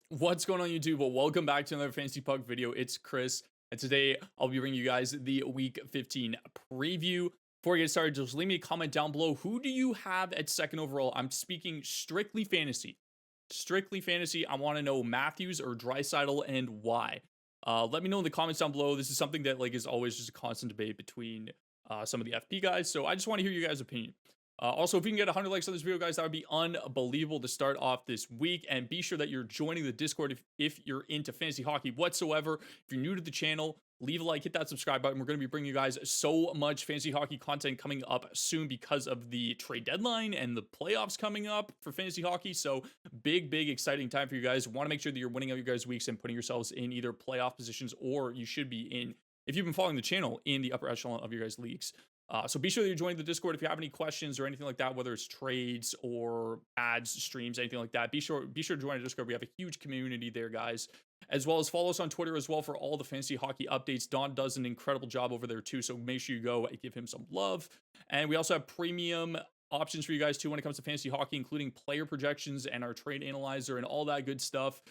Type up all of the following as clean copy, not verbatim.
What's going on YouTube? Well, welcome back to another Fantasy Puck video. It's Chris, and today I'll be bringing you guys the Week 15 preview. Before we get started, just leave me a comment down below. Who do you have at second overall? I'm speaking strictly fantasy. Strictly fantasy. I want to know Matthews or Draisaitl and why. Let me know in the comments down below. This is something that is always just a constant debate between some of the FP guys. So I just want to hear you guys' opinion. Also, if you can get 100 likes on this video, guys, that would be unbelievable to start off this week. And be sure that you're joining the Discord if you're into fantasy hockey whatsoever. If you're new to the channel, leave a like, hit that subscribe button. We're going to be bringing you guys so much fantasy hockey content coming up soon because of the trade deadline and the playoffs coming up for fantasy hockey. So big, exciting time for you guys. Want to make sure that you're winning out your guys' weeks and putting yourselves in either playoff positions, or you should be in, if you've been following the channel, in the upper echelon of your guys' leagues. So be sure that you're joining the Discord if you have any questions or anything like that, whether it's trades or ads, streams, anything like that. Be sure to join the Discord. We have a huge community there, guys. As well as follow us on Twitter as well for all the fantasy hockey updates. Don does an incredible job over there too, so make sure you go and give him some love. And we also have premium options for you guys too when it comes to fantasy hockey, including player projections and our trade analyzer and all that good stuff.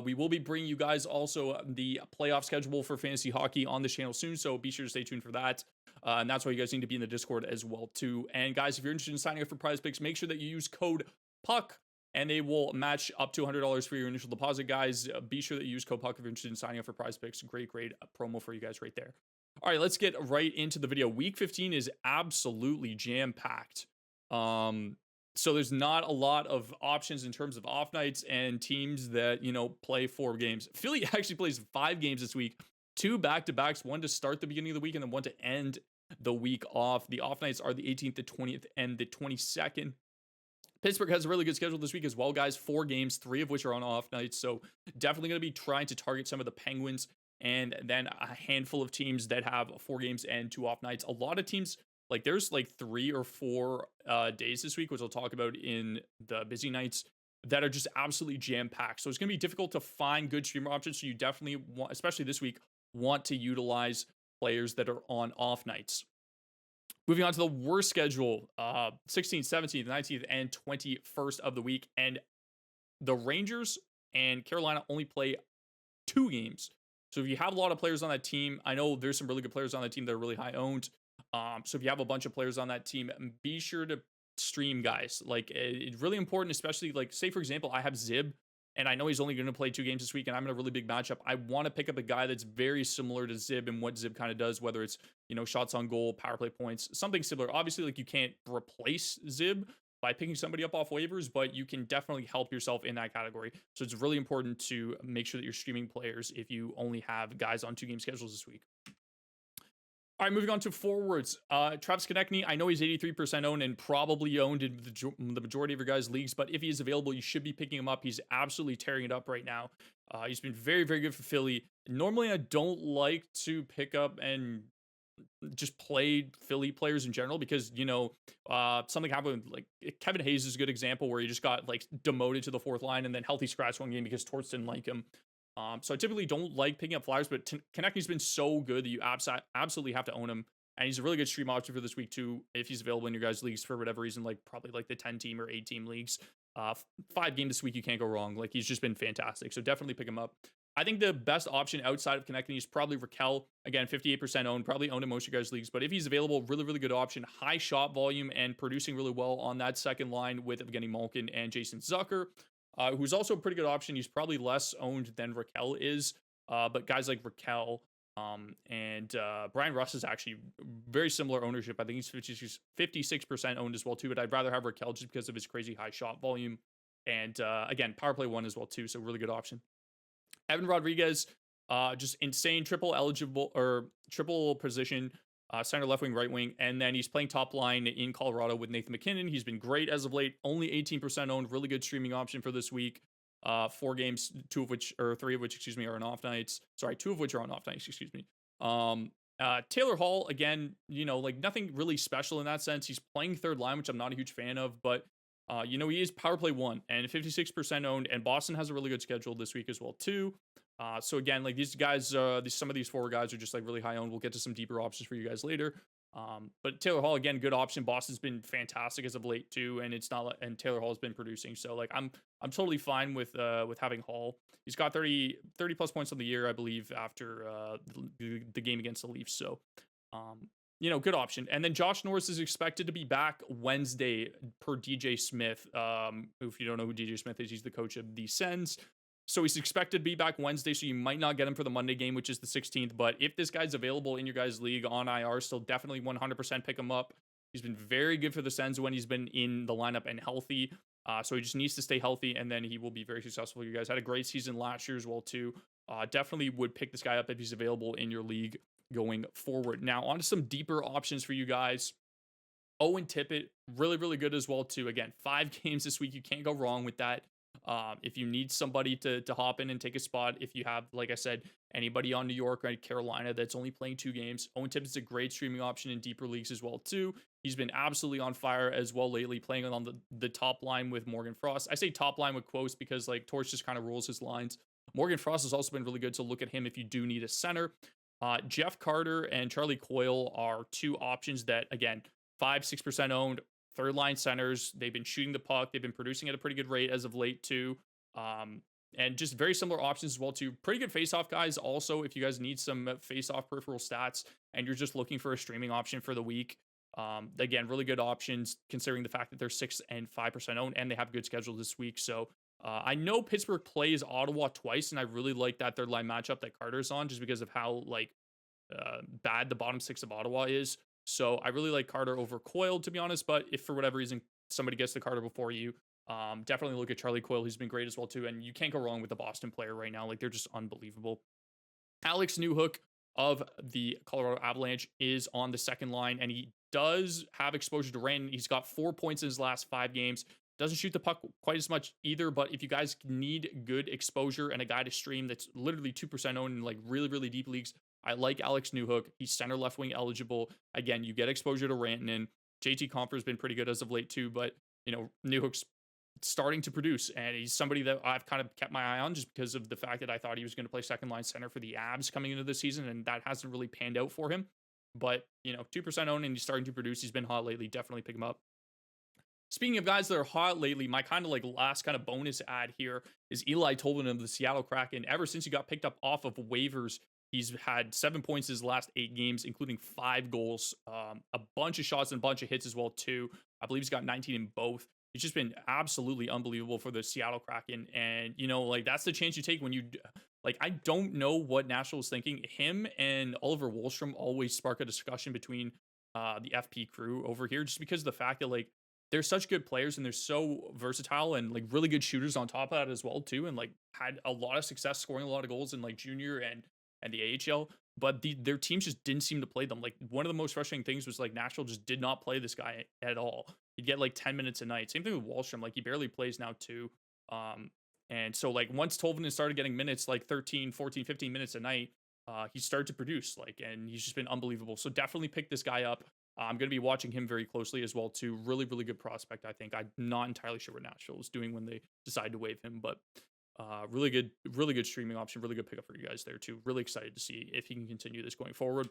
We will be bringing you guys also the playoff schedule for fantasy hockey on this channel soon, so be sure to stay tuned for that. And that's why you guys need to be in the Discord as well too. And guys, if you're interested in signing up for Prize Picks, make sure that you use code PUCK and they will match up to $100 for your initial deposit, guys. Be sure that you use code PUCK if you're interested in signing up for Prize Picks. Great promo for you guys right there. All right, let's get right into the video. Week 15 is absolutely jam-packed. So there's not a lot of options in terms of off nights and teams that, play 4 games. Philly actually plays 5 games this week, 2 back-to-backs, one to start the beginning of the week and then one to end the week off. The off nights are the 18th, the 20th, and the 22nd. Pittsburgh has a really good schedule this week as well, guys. 4 games, 3 of which are on off nights. So definitely going to be trying to target some of the Penguins and then a handful of teams that have 4 games and 2 off nights. A lot of teams, there's 3 or 4 days this week, which I'll talk about in the busy nights, that are just absolutely jam-packed. So it's going to be difficult to find good streamer options. So you definitely want, especially this week, want to utilize players that are on off nights. Moving on to the worst schedule, 16th, 17th, 19th, and 21st of the week. And the Rangers and Carolina only play 2 games. So if you have a lot of players on that team, I know there's some really good players on that team that are really high owned. So if you have a bunch of players on that team, be sure to stream, guys. It's really important, especially say, for example, I have Zib, and I know he's only going to play 2 games this week, and I'm in a really big matchup. I want to pick up a guy that's very similar to Zib and what Zib kind of does, whether it's, shots on goal, power play points, something similar. Obviously, you can't replace Zib by picking somebody up off waivers, but you can definitely help yourself in that category. So it's really important to make sure that you're streaming players if you only have guys on 2-game schedules this week. All right, moving on to forwards. Travis Konechny, I know he's 83% owned and probably owned in the majority of your guys' leagues, but if he is available, you should be picking him up. He's absolutely tearing it up right now. He's been very, very good for Philly. Normally, I don't like to pick up and just play Philly players in general because, something happened. Kevin Hayes is a good example where he just got demoted to the 4th line and then healthy scratch one game because Torts didn't like him. So I typically don't like picking up flyers, but Konechny's been so good that you absolutely have to own him. And he's a really good stream option for this week too, if he's available in your guys' leagues for whatever reason, probably the 10-team or 8-team leagues. 5 game this week, you can't go wrong. He's just been fantastic. So definitely pick him up. I think the best option outside of Konechny is probably Raquel. Again, 58% owned, probably owned in most of your guys' leagues. But if he's available, really, really good option. High shot volume and producing really well on that second line with Evgeny Malkin and Jason Zucker. Who's also a pretty good option. He's probably less owned than Raquel is, but guys like Raquel and Brian Russ is actually very similar ownership. I think he's 56% owned as well too, but I'd rather have Raquel just because of his crazy high shot volume. And again, power play 1 as well too, so really good option. Evan Rodriguez, just insane triple position. Center, left wing, right wing, and then he's playing top line in Colorado with Nathan MacKinnon. He's been great as of late. Only 18% owned. Really good streaming option for this week. 4 games, 3 of which, are on off nights. Sorry, 2 of which are on off nights. Excuse me. Taylor Hall, again, nothing really special in that sense. He's playing 3rd line, which I'm not a huge fan of, but he is power play 1 and 56% owned. And Boston has a really good schedule this week as well too. So again, these guys, some of these forward guys are just really high owned. We'll get to some deeper options for you guys later. But Taylor Hall, again, good option. Boston's been fantastic as of late too, and it's not and Taylor Hall's been producing. So like I'm totally fine with having Hall. He's got 30 plus points on the year, I believe, after the game against the Leafs. So good option. And then Josh Norris is expected to be back Wednesday per DJ Smith. If you don't know who DJ Smith is, he's the coach of the Sens. So he's expected to be back Wednesday, so you might not get him for the Monday game, which is the 16th. But if this guy's available in your guys' league on IR, still definitely 100% pick him up. He's been very good for the Sens when he's been in the lineup and healthy. So he just needs to stay healthy, and then he will be very successful. You guys had a great season last year as well, too. Definitely would pick this guy up if he's available in your league going forward. Now, on to some deeper options for you guys. Owen Tippett, really, really good as well, too. Again, 5 games this week. You can't go wrong with that. If you need somebody to hop in and take a spot, if you have, like I said, anybody on New York or Carolina that's only playing 2 games, Owen Tippett's a great streaming option in deeper leagues as well, too. He's been absolutely on fire as well lately, playing on the top line with Morgan Frost. I say top line with quotes because like Torch just kind of rules his lines. Morgan Frost has also been really good, so look at him if you do need a center. Jeff Carter and Charlie Coyle are 2 options that, again, 5-6% owned, third line centers. They've been shooting the puck. They've been producing at a pretty good rate as of late too. And just very similar options as well too. Pretty good face-off guys. Also, if you guys need some face-off peripheral stats and you're just looking for a streaming option for the week, again, really good options considering the fact that they're 6 and 5% owned and they have a good schedule this week. So I know Pittsburgh plays Ottawa twice, and I really like that third line matchup that Carter's on just because of how bad the bottom 6 of Ottawa is. So I really like Carter over Coyle, to be honest. But if for whatever reason somebody gets the Carter before you, definitely look at Charlie Coyle. He's been great as well too, and you can't go wrong with the Boston player right now. Like they're just unbelievable. Alex Newhook of the Colorado Avalanche is on the second line, and he does have exposure to rain. He's got 4 points in his last 5 games. Doesn't shoot the puck quite as much either, but if you guys need good exposure and a guy to stream that's literally 2% owned in like really, really deep leagues, I like Alex Newhook. He's center left wing eligible. Again, you get exposure to Rantanen. JT Compher's been pretty good as of late too, but Newhook's starting to produce, and he's somebody that I've kind of kept my eye on just because of the fact that I thought he was going to play second line center for the Avs coming into the season, and that hasn't really panned out for him. But 2% owned and he's starting to produce. He's been hot lately. Definitely pick him up. Speaking of guys that are hot lately, my kind of like last kind of bonus ad here is Eli Tolvanen of the Seattle Kraken. Ever since he got picked up off of waivers, he's had 7 points his last 8 games, including 5 goals, a bunch of shots and a bunch of hits as well too. I believe he's got 19 in both. He's just been absolutely unbelievable for the Seattle Kraken. And, that's the chance you take when you, I don't know what Nashville is thinking. Him and Oliver Wahlstrom always spark a discussion between the FP crew over here, just because of the fact that, they're such good players and they're so versatile and really good shooters on top of that as well too, and had a lot of success scoring a lot of goals in junior and the AHL, but their teams just didn't seem to play them. One of the most frustrating things was Nashville just did not play this guy at all. He'd get 10 minutes a night. Same thing with Wahlstrom. He barely plays now too. And so once Tolvanen started getting minutes 13, 14, 15 minutes a night, he started to produce and he's just been unbelievable. So definitely pick this guy up. I'm going to be watching him very closely as well too. Really, really good prospect, I think. I'm not entirely sure what Nashville is doing when they decide to waive him, but really good streaming option. Really good pickup for you guys there too. Really excited to see if he can continue this going forward.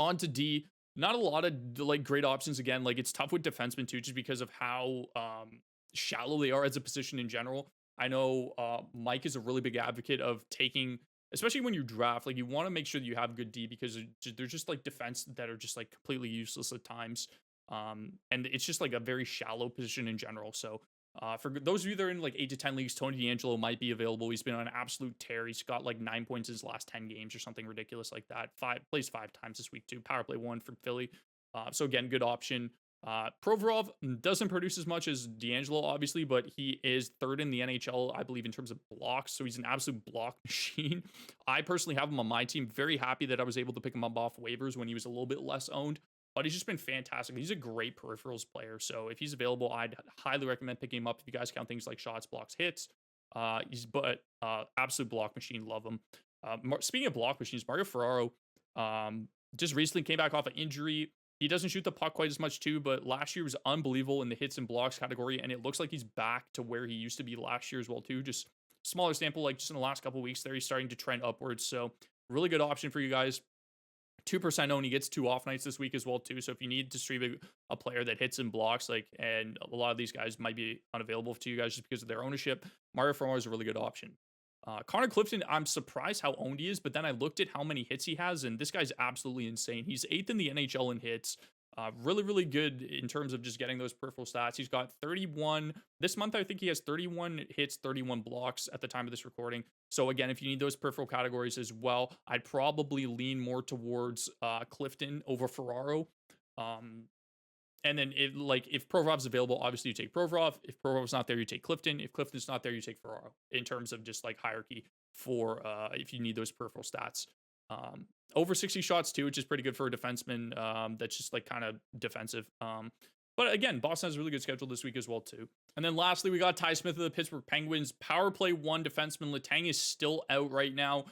On to D. Not a lot of great options again. It's tough with defensemen too, just because of how shallow they are as a position in general. I know Mike is a really big advocate of taking, especially when you draft, you want to make sure that you have good D, because they're just defense that are just completely useless at times. And it's just a very shallow position in general. So for those of you that are in 8 to 10 leagues, Tony DeAngelo might be available. He's been on an absolute tear. He's got 9 points in his last 10 games or something ridiculous like that. Plays 5 times this week too. Power play 1 from Philly. So again, good option. Provorov doesn't produce as much as DeAngelo, obviously, but he is 3rd in the NHL, I believe, in terms of blocks. So he's an absolute block machine. I personally have him on my team. Very happy that I was able to pick him up off waivers when he was a little bit less owned, but he's just been fantastic. He's a great peripherals player. So if he's available, I'd highly recommend picking him up if you guys count things like shots, blocks, hits. But absolute block machine. Love him. Speaking of block machines, Mario Ferraro just recently came back off an injury. He doesn't shoot the puck quite as much too, but last year was unbelievable in the hits and blocks category, and it looks like he's back to where he used to be last year as well too. Just smaller sample, just in the last couple of weeks there, he's starting to trend upwards. So really good option for you guys. 2% owned. He gets 2 off nights this week as well too. So if you need to stream a player that hits and blocks, like, and a lot of these guys might be unavailable to you guys just because of their ownership, Mario Ferraro is a really good option. Connor Clifton, I'm surprised how owned he is, but then I looked at how many hits he has, and this guy's absolutely insane. He's 8th in the NHL in hits. Really, really good in terms of just getting those peripheral stats. He's got 31 this month. I think he has 31 hits, 31 blocks at the time of this recording. So again, if you need those peripheral categories as well, I'd probably lean more towards Clifton over Ferraro. And then if Provorov's available, obviously you take Provorov. If Provorov's not there, you take Clifton. If Clifton's not there, you take Ferraro in terms of just like hierarchy for if you need those peripheral stats. Over 60 shots too, which is pretty good for a defenseman that's just like kind of defensive. But again, Boston has a really good schedule this week as well too. And then lastly, we got Ty Smith of the Pittsburgh Penguins. Power play 1 defenseman. Letang is still out right now.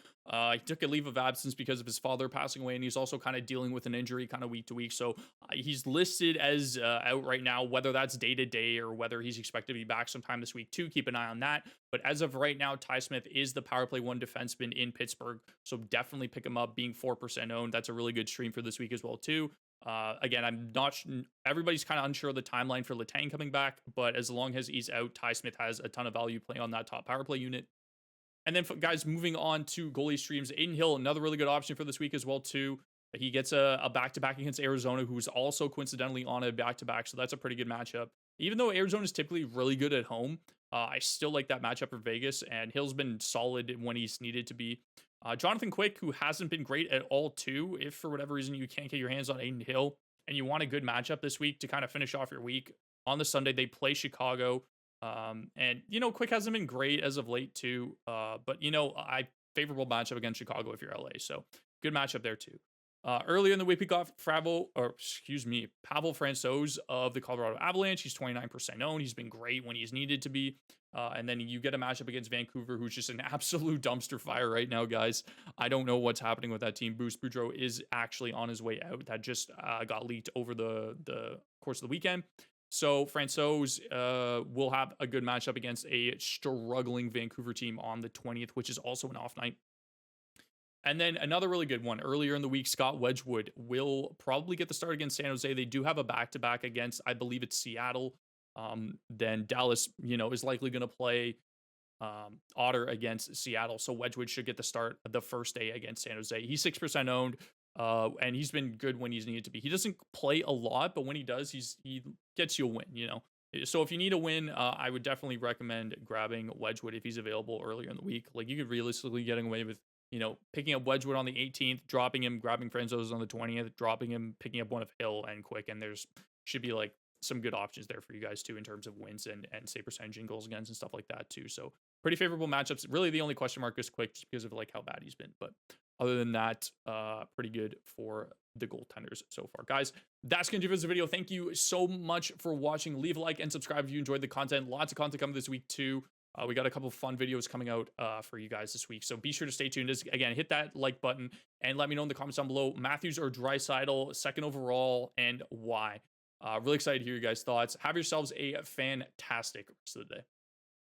He took a leave of absence because of his father passing away, and he's also kind of dealing with an injury kind of week to week. So he's listed as out right now, whether that's day to day or whether he's expected to be back sometime this week too. Keep an eye on that. But as of right now, Ty Smith is the power play 1 defenseman in Pittsburgh. So definitely pick him up, being 4% owned. That's a really good stream for this week as well too. Again, I'm not everybody's kind of unsure of the timeline for Letang coming back, but as long as he's out, Ty Smith has a ton of value playing on that top power play unit. And then guys, moving on to goalie streams, Aiden Hill, another really good option for this week as well too. He gets a back-to-back against Arizona, who's also coincidentally on a back-to-back, so that's a pretty good matchup. Even though Arizona is typically really good at home, I still like that matchup for Vegas, and Hill's been solid when he's needed to be. Jonathan Quick, who hasn't been great at all too, if for whatever reason you can't get your hands on Aiden Hill and you want a good matchup this week to kind of finish off your week, on the Sunday they play Chicago. And Quick hasn't been great as of late too, but favorable matchup against Chicago if you're LA, so good matchup there too. Earlier in the week, we got Pavel Francouz of the Colorado Avalanche. He's 29% owned. He's been great when he's needed to be. And then you get a matchup against Vancouver, who's just an absolute dumpster fire right now, guys. I don't know what's happening with that team. Bruce Boudreau is actually on his way out. That just got leaked over the course of the weekend. So Francouz will have a good matchup against a struggling Vancouver team on the 20th, which is also an off night. And then another really good one earlier in the week, Scott Wedgwood will probably get the start against San Jose. They do have a back-to-back against, I believe it's Seattle. Then Dallas, is likely going to play Otter against Seattle. So Wedgwood should get the start the first day against San Jose. He's 6% owned, and he's been good when he's needed to be. He doesn't play a lot, but when he does, he gets you a win, So if you need a win, I would definitely recommend grabbing Wedgwood if he's available earlier in the week. Like, you could realistically getting away with picking up Wedgwood on the 18th, dropping him, grabbing Francouz on the 20th, dropping him, picking up one of Hill and Quick, and there's should be like some good options there for you guys too in terms of wins and save percentage and goals against and stuff like that too. So pretty favorable matchups. Really, the only question mark is Quick, just because of like how bad he's been. But other than that, pretty good for the goaltenders so far. Guys, that's going to do it for this video. Thank you so much for watching. Leave a like and subscribe if you enjoyed the content. Lots of content coming this week too. We got a couple of fun videos coming out for you guys this week. So be sure to stay tuned. Just, again, hit that like button and let me know in the comments down below, Matthews or Draisaitl, second overall, and why. Really excited to hear your guys' thoughts. Have yourselves a fantastic rest of the day.